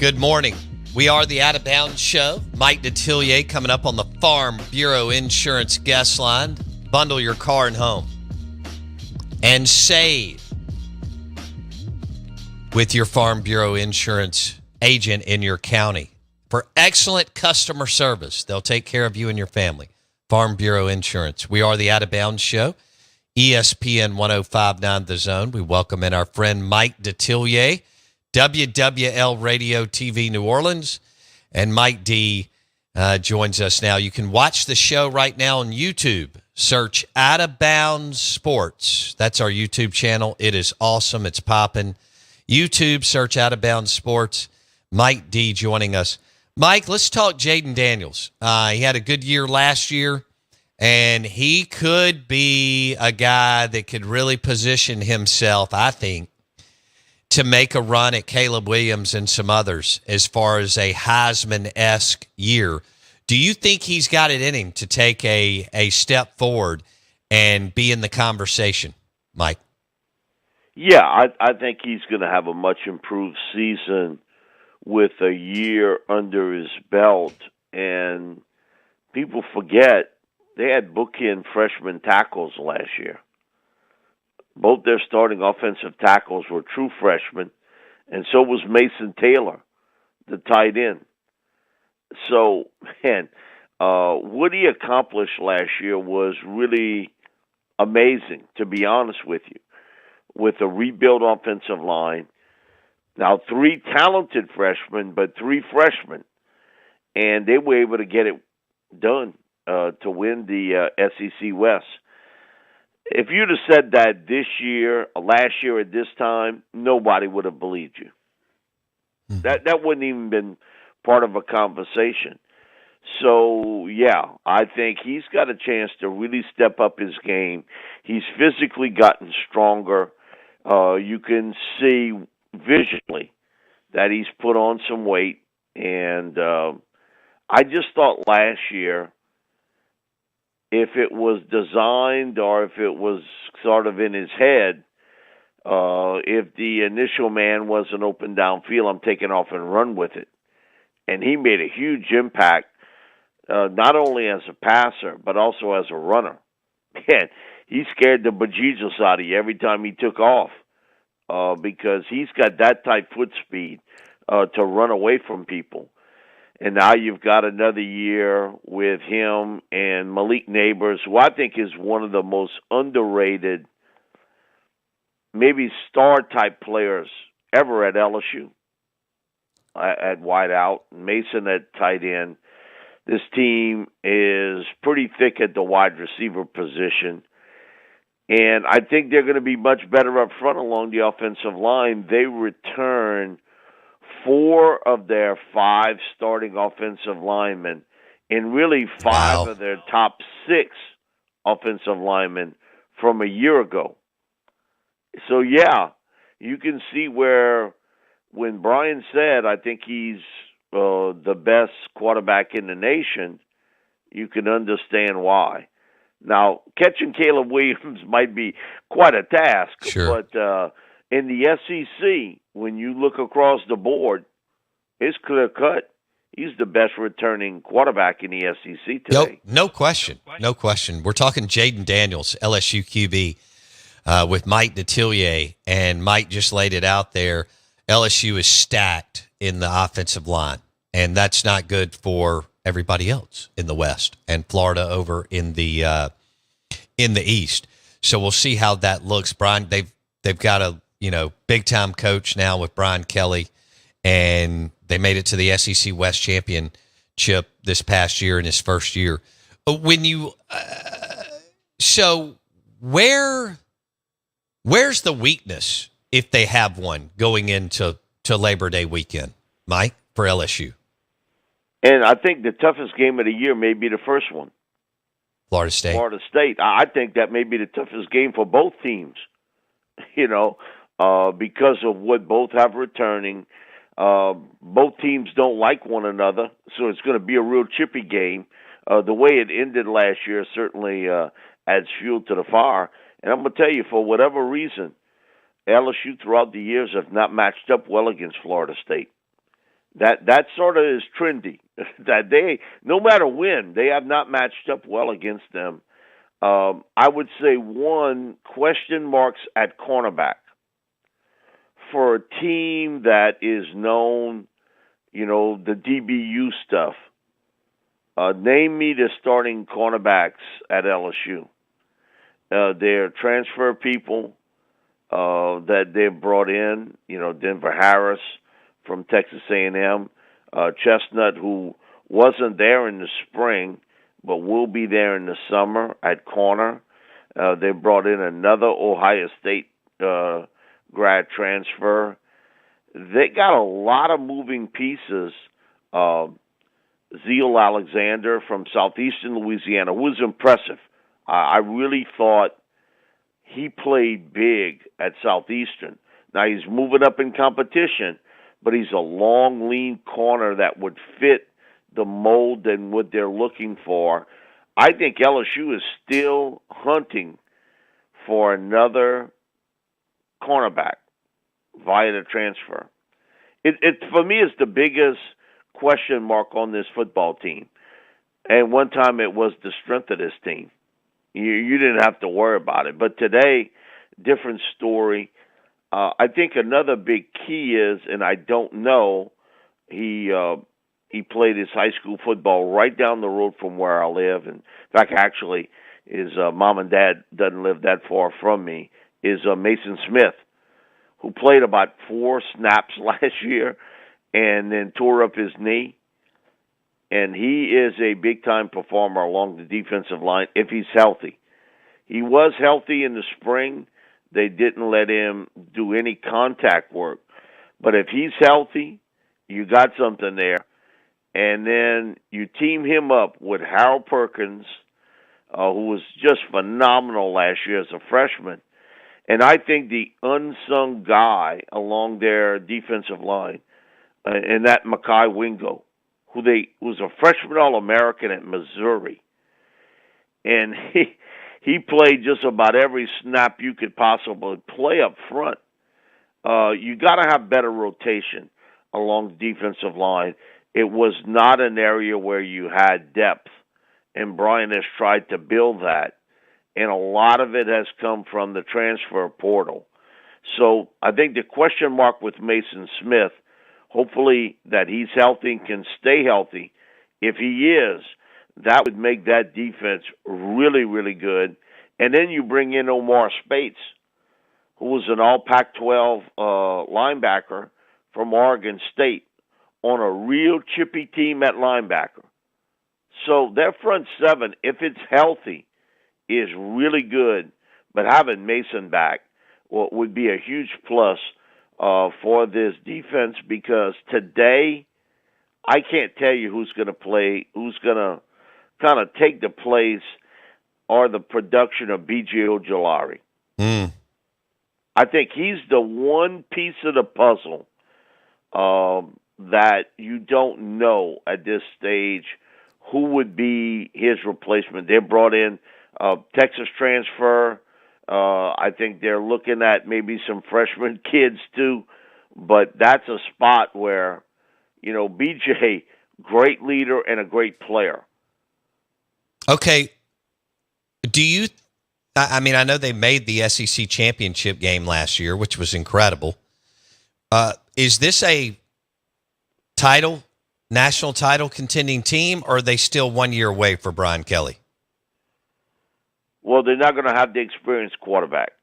Good morning. We are the Out of Bounds Show. Mike Detillier coming up on the Farm Bureau Insurance guest line. Bundle your car and home and save with your Farm Bureau Insurance agent in your county. For excellent customer service, they'll take care of you and your family. Farm Bureau Insurance. We are the Out of Bounds Show. ESPN 105.9 The Zone. We welcome in our friend Mike Detillier, WWL Radio TV New Orleans, and Mike D joins us now. You can watch the show right now on YouTube. Search Out of Bounds Sports. That's our YouTube channel. It is awesome. It's popping. YouTube, search Out of Bounds Sports. Mike D joining us. Mike, let's talk Jayden Daniels. He had a good year last year, and he could be a guy that could really position himself, I think, to make a run at Caleb Williams and some others as far as a Heisman-esque year. Do you think he's got it in him to take a step forward and be in the conversation, Mike? Yeah, I think he's going to have a much improved season with a year under his belt. And people forget they had bookend freshman tackles last year. Both their starting offensive tackles were true freshmen, and so was Mason Taylor, the tight end. So, man, what he accomplished last year was really amazing, to be honest with you, with a rebuilt offensive line. Now, 3 talented freshmen, but 3 freshmen, and they were able to get it done to win the SEC West. If you'd have said that last year at this time, nobody would have believed you. Mm-hmm. That wouldn't even been part of a conversation. So, yeah, I think he's got a chance to really step up his game. He's physically gotten stronger. You can see visually that he's put on some weight. And I just thought last year, if it was designed or if it was sort of in his head, if the initial man wasn't open downfield, I'm taking off and run with it. And he made a huge impact, not only as a passer, but also as a runner. Man, he scared the bejesus out of you every time he took off because he's got that type foot speed to run away from people. And now you've got another year with him and Malik Neighbors, who I think is one of the most underrated, maybe star-type players ever at LSU. At wideout, Mason at tight end. This team is pretty thick at the wide receiver position. And I think they're going to be much better up front along the offensive line. They return 4 of their 5 starting offensive linemen and really 5 of their top 6 offensive linemen from a year ago. So, yeah, you can see where when Brian said, I think he's the best quarterback in the nation, you can understand why. Now, catching Caleb Williams might be quite a task, sure. But in the SEC, when you look across the board, it's clear cut. He's the best returning quarterback in the SEC today. No question. No question. We're talking Jayden Daniels, LSU QB, with Mike Detillier, and Mike just laid it out there. LSU is stacked in the offensive line, and that's not good for everybody else in the West and Florida over in the East. So we'll see how that looks. Brian, they've got a big time coach now with Brian Kelly, and they made it to the SEC West championship this past year in his first year. When you so where's the weakness, if they have one, going into Labor Day weekend, Mike, for LSU? And I think the toughest game of the year may be the first one. Florida State. I think that may be the toughest game for both teams, because of what both have returning. Both teams don't like one another, so it's going to be a real chippy game. The way it ended last year certainly adds fuel to the fire. And I'm going to tell you, for whatever reason, LSU throughout the years have not matched up well against Florida State. That sort of is trendy. That they, no matter when, they have not matched up well against them. I would say one question marks at cornerback for a team that is known, the DBU stuff. Name me the starting cornerbacks at LSU. They're transfer people that they've brought in. Denver Harris from Texas A&M, Chestnut, who wasn't there in the spring but will be there in the summer at corner. They brought in another Ohio State grad transfer. They got a lot of moving pieces. Zeal Alexander from Southeastern Louisiana, who was impressive. I really thought he played big at Southeastern. Now he's moving up in competition, but he's a long, lean corner that would fit the mold and what they're looking for. I think LSU is still hunting for another cornerback via the transfer. It for me is the biggest question mark on this football team. And one time it was the strength of this team. You didn't have to worry about it. But today, different story. I think another big key is, and I don't know, he played his high school football right down the road from where I live. And in fact, actually, his mom and dad doesn't live that far from me, is Mason Smith, who played about 4 snaps last year and then tore up his knee. And he is a big-time performer along the defensive line if he's healthy. He was healthy in the spring. They didn't let him do any contact work. But if he's healthy, you got something there. And then you team him up with Harold Perkins, who was just phenomenal last year as a freshman. And I think the unsung guy along their defensive line, and that Mekhi Wingo, who was a freshman All-American at Missouri. And he played just about every snap you could possibly play up front. You got to have better rotation along the defensive line. It was not an area where you had depth, and Brian has tried to build that. And a lot of it has come from the transfer portal. So I think the question mark with Mason Smith, hopefully that he's healthy and can stay healthy. If he is, that would make that defense really, really good. And then you bring in Omar Spates, who was an all Pac-12 linebacker from Oregon State on a real chippy team at linebacker. So their front seven, if it's healthy, is really good. But having Mason back would be a huge plus for this defense, because today I can't tell you who's going to play, who's going to kind of take the place or the production of B.J. Ojolari. I think he's the one piece of the puzzle that you don't know at this stage who would be his replacement. They brought in Texas transfer. I think they're looking at maybe some freshman kids too, but that's a spot where, BJ, great leader and a great player. Okay. I know they made the SEC championship game last year, which was incredible. Is this a national title contending team, or are they still 1 year away for Brian Kelly? Well, they're not going to have the experienced quarterback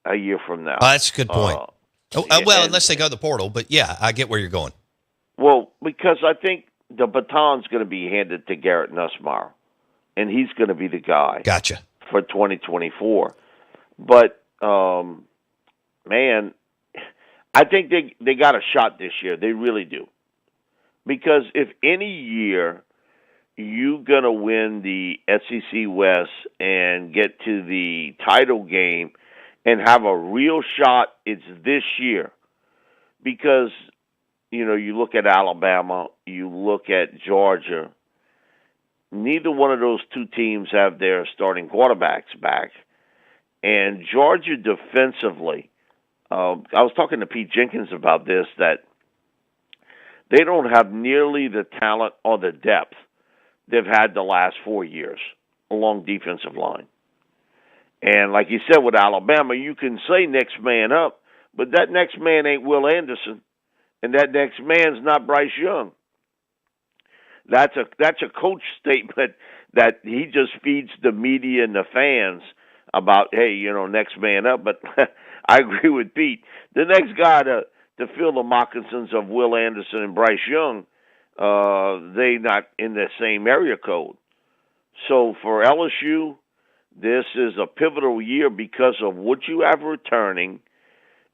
a year from now. That's a good point. Unless they go to the portal, but yeah, I get where you're going. Well, because I think the baton's going to be handed to Garrett Nussmeier, and he's going to be the guy. Gotcha. For 2024. But, man, I think they got a shot this year. They really do. Because if any year you're going to win the SEC West and get to the title game and have a real shot, it's this year. Because, you look at Alabama, you look at Georgia, neither one of those two teams have their starting quarterbacks back. And Georgia defensively, I was talking to Pete Jenkins about this, that they don't have nearly the talent or the depth they've had the last 4 years along defensive line. And like you said with Alabama, you can say next man up, but that next man ain't Will Anderson, and that next man's not Bryce Young. That's a coach statement that he just feeds the media and the fans about, hey, next man up. But I agree with Pete. The next guy to fill the moccasins of Will Anderson and Bryce Young, they not in the same area code. So for LSU, this is a pivotal year because of what you have returning,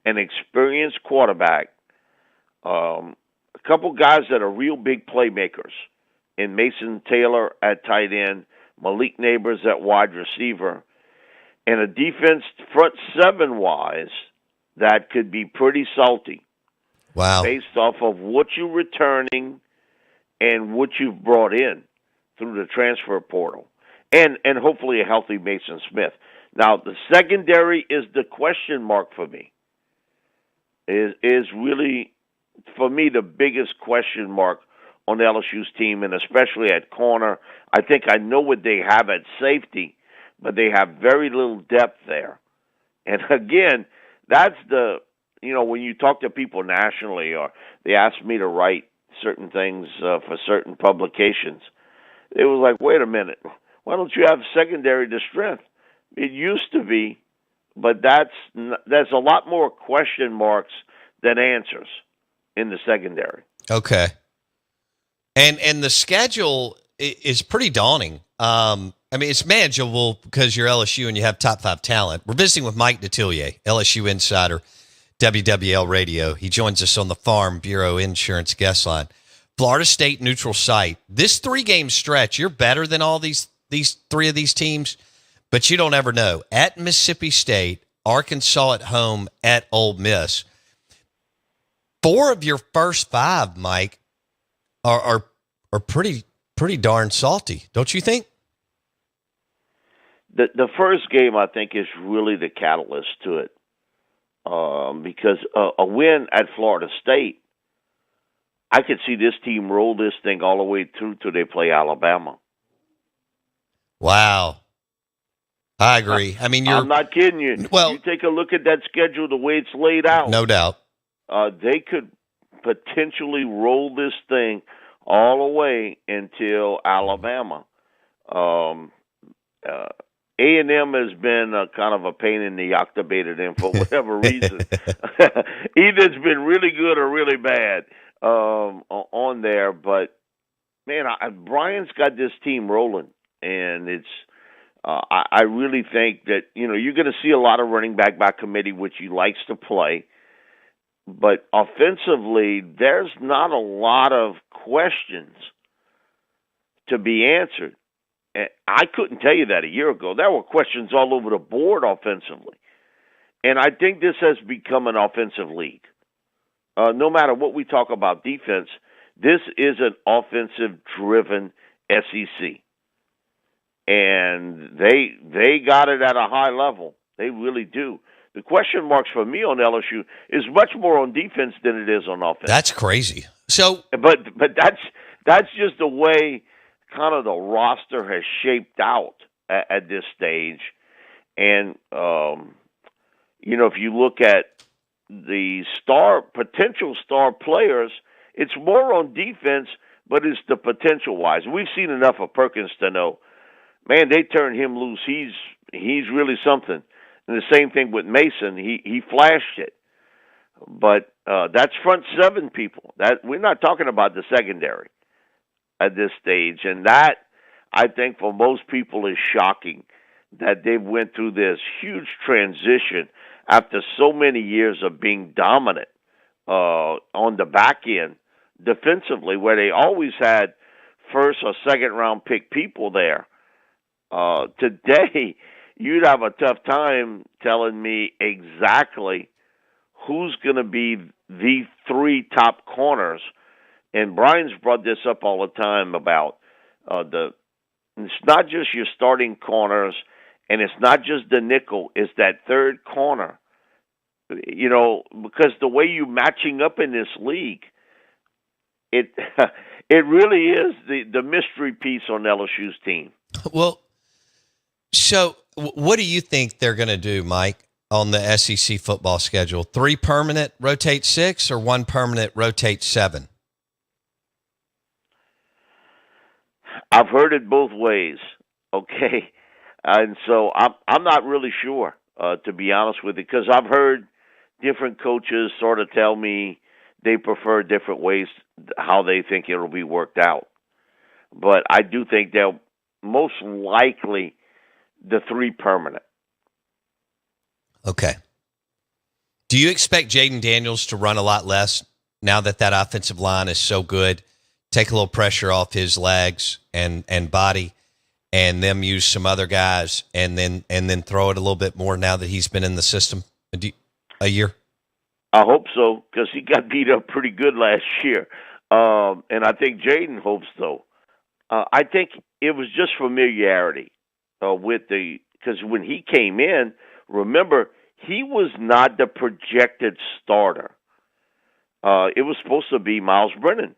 an experienced quarterback, a couple guys that are real big playmakers in Mason Taylor at tight end, Malik Neighbors at wide receiver, and a defense front seven-wise that could be pretty salty. Wow. Based off of what you're returning and what you've brought in through the transfer portal. And hopefully a healthy Mason Smith. Now, the secondary is the question mark for me. Is really, for me, the biggest question mark on LSU's team, and especially at corner. I think I know what they have at safety, but they have very little depth there. And again, that's when you talk to people nationally, or they ask me to write certain things for certain publications, it was like, wait a minute, why don't you have secondary to strength? It used to be, but there's a lot more question marks than answers in the secondary. Okay. And the schedule is pretty daunting. It's manageable because you're LSU and you have top 5 talent. We're visiting with Mike Detillier, LSU Insider, WWL Radio. He joins us on the Farm Bureau Insurance guest line. Florida State neutral site. This 3-game stretch, you're better than all these 3 of these teams, but you don't ever know. At Mississippi State, Arkansas at home, at Ole Miss. 4 of your first 5, Mike, are pretty darn salty, don't you think? The first game, I think, is really the catalyst to it, because a win at Florida State, I could see this team roll this thing all the way through till they play Alabama. Wow. I agree. I'm not kidding you. Well, you take a look at that schedule, the way it's laid out. No doubt. They could potentially roll this thing all the way until Alabama. A&M has been kind of a pain in the yuck to bait it in for whatever reason. Either it's been really good or really bad on there. But, man, Brian's got this team rolling, and it's I really think that, you're going to see a lot of running back by committee, which he likes to play. But offensively, there's not a lot of questions to be answered. And I couldn't tell you that a year ago. There were questions all over the board offensively. And I think this has become an offensive league. No matter what we talk about defense, this is an offensive-driven SEC. And they got it at a high level. They really do. The question marks for me on LSU is much more on defense than it is on offense. That's crazy. So, but that's just the way kind of the roster has shaped out at this stage. And if you look at the potential star players, it's more on defense, but it's the potential wise. We've seen enough of Perkins to know, man, they turned him loose. He's really something. And the same thing with Mason. He flashed it. But that's front 7 people. That we're not talking about the secondary at this stage. And that, I think, for most people is shocking that they went through this huge transition after so many years of being dominant on the back end defensively, where they always had first or second round pick people there. Today, you'd have a tough time telling me exactly who's going to be the 3 top corners. And Brian's brought this up all the time about it's not just your starting corners, and it's not just the nickel, it's that third corner. Because the way you're matching up in this league, it it really is the mystery piece on LSU's team. Well, so what do you think they're going to do, Mike, on the SEC football schedule? 3 permanent, rotate 6, or 1 permanent, rotate 7? I've heard it both ways. Okay, and so I'm not really sure, to be honest with you, because I've heard different coaches sort of tell me they prefer different ways how they think it'll be worked out. But I do think they'll most likely the 3 permanent. Okay. Do you expect Jayden Daniels to run a lot less now that offensive line is so good? Take a little pressure off his legs and body, and them use some other guys, and then throw it a little bit more now that he's been in the system a year? I hope so, because he got beat up pretty good last year. And I think Jayden hopes so. I think it was just familiarity because when he came in, remember, he was not the projected starter. It was supposed to be Miles Brennan.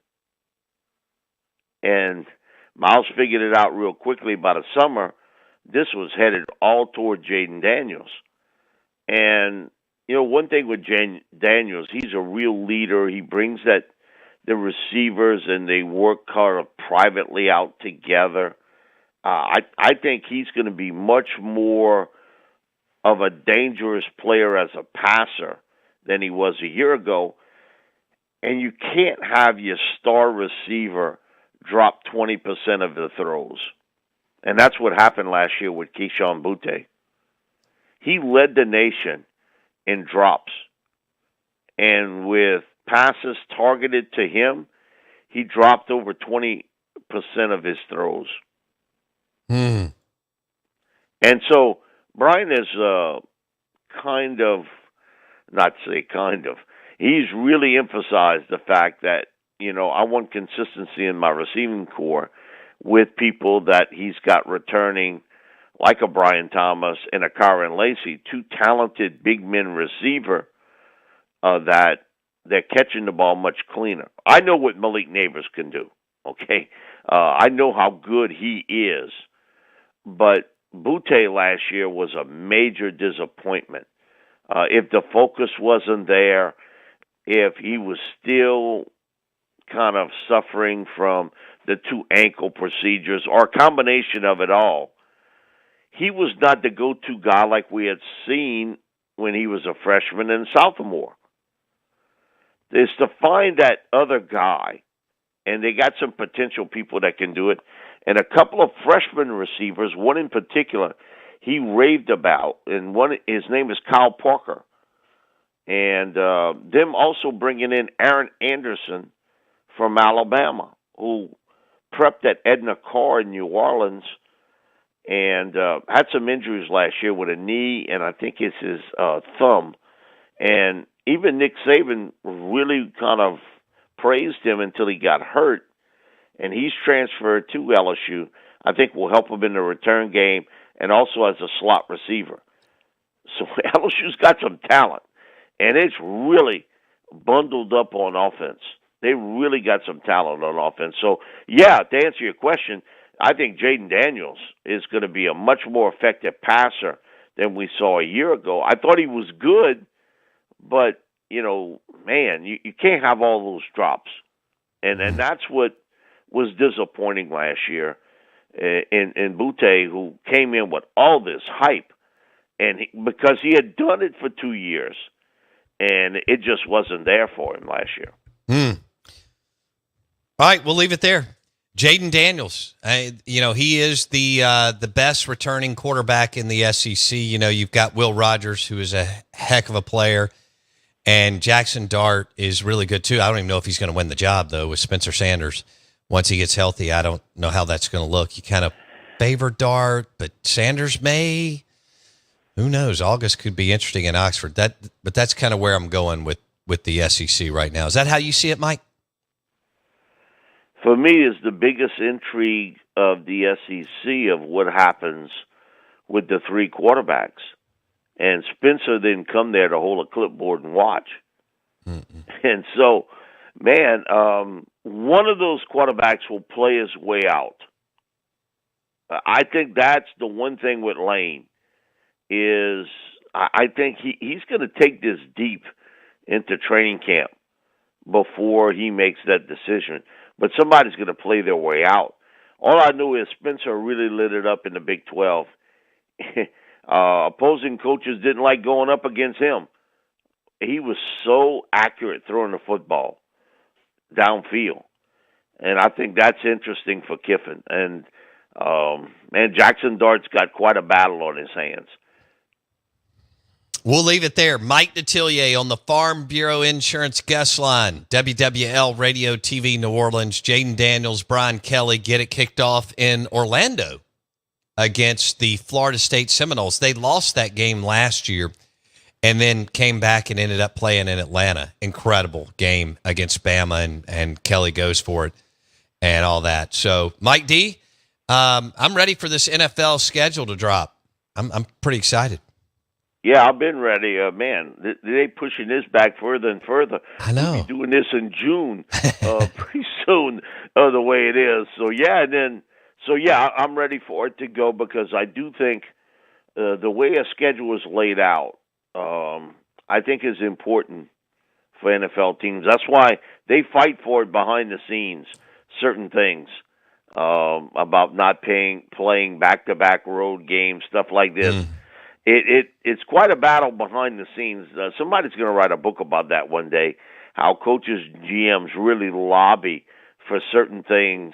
And Miles figured it out real quickly by the summer. This was headed all toward Jayden Daniels. And, one thing with Daniels, he's a real leader. He brings the receivers, and they work kind of privately out together. I think he's going to be much more of a dangerous player as a passer than he was a year ago. And you can't have your star receiver drop 20% of the throws. And that's what happened last year with Keyshawn Butte. He led the nation in drops. And with passes targeted to him, he dropped over 20% of his throws. Mm. And so Brian is he's really emphasized the fact that, I want consistency in my receiving core with people that he's got returning, like a Brian Thomas and a Kyron Lacy, 2 talented big men receiver that they're catching the ball much cleaner. I know what Malik Neighbors can do, okay? I know how good he is. But Butte last year was a major disappointment. If the focus wasn't there, if he was still kind of suffering from the 2 ankle procedures or a combination of it all, he was not the go-to guy like we had seen when he was a freshman and sophomore. Is to find that other guy, and they got some potential people that can do it, and a couple of freshman receivers, one in particular, he raved about, and his name is Kyle Parker. And them also bringing in Aaron Anderson from Alabama, who prepped at Edna Carr in New Orleans and had some injuries last year with a knee, and I think it's his thumb. And even Nick Saban really kind of praised him until he got hurt, and he's transferred to LSU. I think will help him in the return game and also as a slot receiver. So LSU's got some talent, and it's really bundled up on offense. They really got some talent on offense. So, yeah, to answer your question, I think Jayden Daniels is going to be a much more effective passer than we saw a year ago. I thought he was good, but, man, you can't have all those drops. And that's what was disappointing last year in Butte, who came in with all this hype, and because he had done it for 2 years, and it just wasn't there for him last year. All right, we'll leave it there. Jayden Daniels, he is the best returning quarterback in the SEC. You've got Will Rogers, who is a heck of a player, and Jackson Dart is really good too. I don't even know if he's going to win the job, though, with Spencer Sanders. Once he gets healthy, I don't know how that's going to look. You kind of favor Dart, but Sanders may. Who knows? August could be interesting in Oxford. But that's kind of where I'm going with the SEC right now. Is that how you see it, Mike? For me, is the biggest intrigue of the SEC of what happens with the 3 quarterbacks. And Spencer didn't come there to hold a clipboard and watch. Mm-mm. And so, man, one of those quarterbacks will play his way out. I think that's the one thing with Lane is I think he's going to take this deep into training camp before he makes that decision. But somebody's going to play their way out. All I know is Spencer really lit it up in the Big 12. Opposing coaches didn't like going up against him. He was so accurate throwing the football downfield. And I think that's interesting for Kiffin. And, man, Jackson Dart's got quite a battle on his hands. We'll leave it there. Mike Detillier on the Farm Bureau Insurance guest line. WWL Radio TV New Orleans. Jayden Daniels, Brian Kelly get it kicked off in Orlando against the Florida State Seminoles. They lost that game last year and then came back and ended up playing in Atlanta. Incredible game against Bama, and Kelly goes for it and all that. So, Mike D, I'm ready for this NFL schedule to drop. I'm pretty excited. Yeah, I've been ready. Man, they pushing this back further and further. I know. We'll be doing this in June pretty soon the way it is. So, I'm ready for it to go because I do think the way a schedule is laid out, I think is important for NFL teams. That's why they fight for it behind the scenes, certain things about not playing back-to-back road games, stuff like this. It's quite a battle behind the scenes. Somebody's going to write a book about that one day, how coaches, GMs really lobby for certain things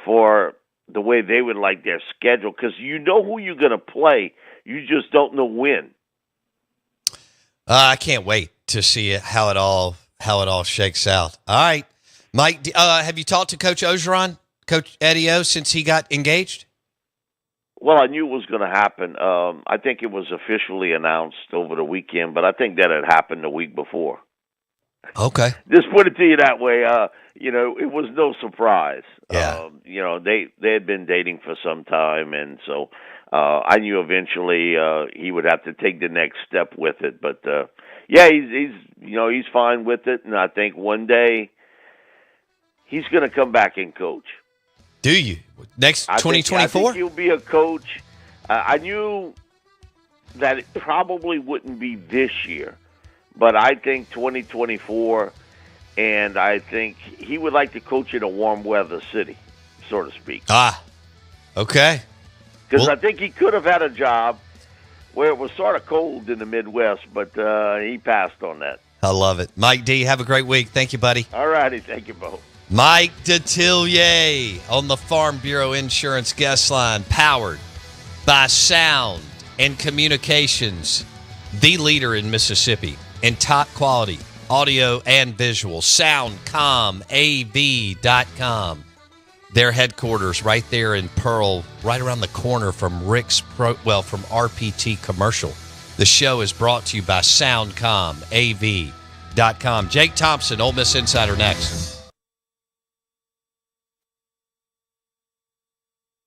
for the way they would like their schedule, because you know who you're going to play. You just don't know when. I can't wait to see how it all shakes out. All right, Mike, have you talked to Coach Orgeron, Coach Eddie O, since he got engaged? Well, I knew it was going to happen. I think it was officially announced over the weekend, but I think that had happened the week before. Okay. Just put it to you that way. It was no surprise. Yeah. They had been dating for some time, and so I knew eventually he would have to take the next step with it. But he's fine with it, and I think one day he's going to come back and coach. Do you? Next 2024? I think he'll be a coach. I knew that it probably wouldn't be this year, but I think 2024, and I think he would like to coach in a warm weather city, so to speak. Okay. Because I think he could have had a job where it was sort of cold in the Midwest, but he passed on that. I love it. Mike D, have a great week. Thank you, buddy. All righty. Thank you both. Mike Detillier on the Farm Bureau Insurance guest line, powered by Sound and Communications, the leader in Mississippi in top quality audio and visual. SoundcomAV.com. Their headquarters right there in Pearl, right around the corner from from RPT Commercial. The show is brought to you by SoundcomAV.com. Jake Thompson, Ole Miss Insider, next.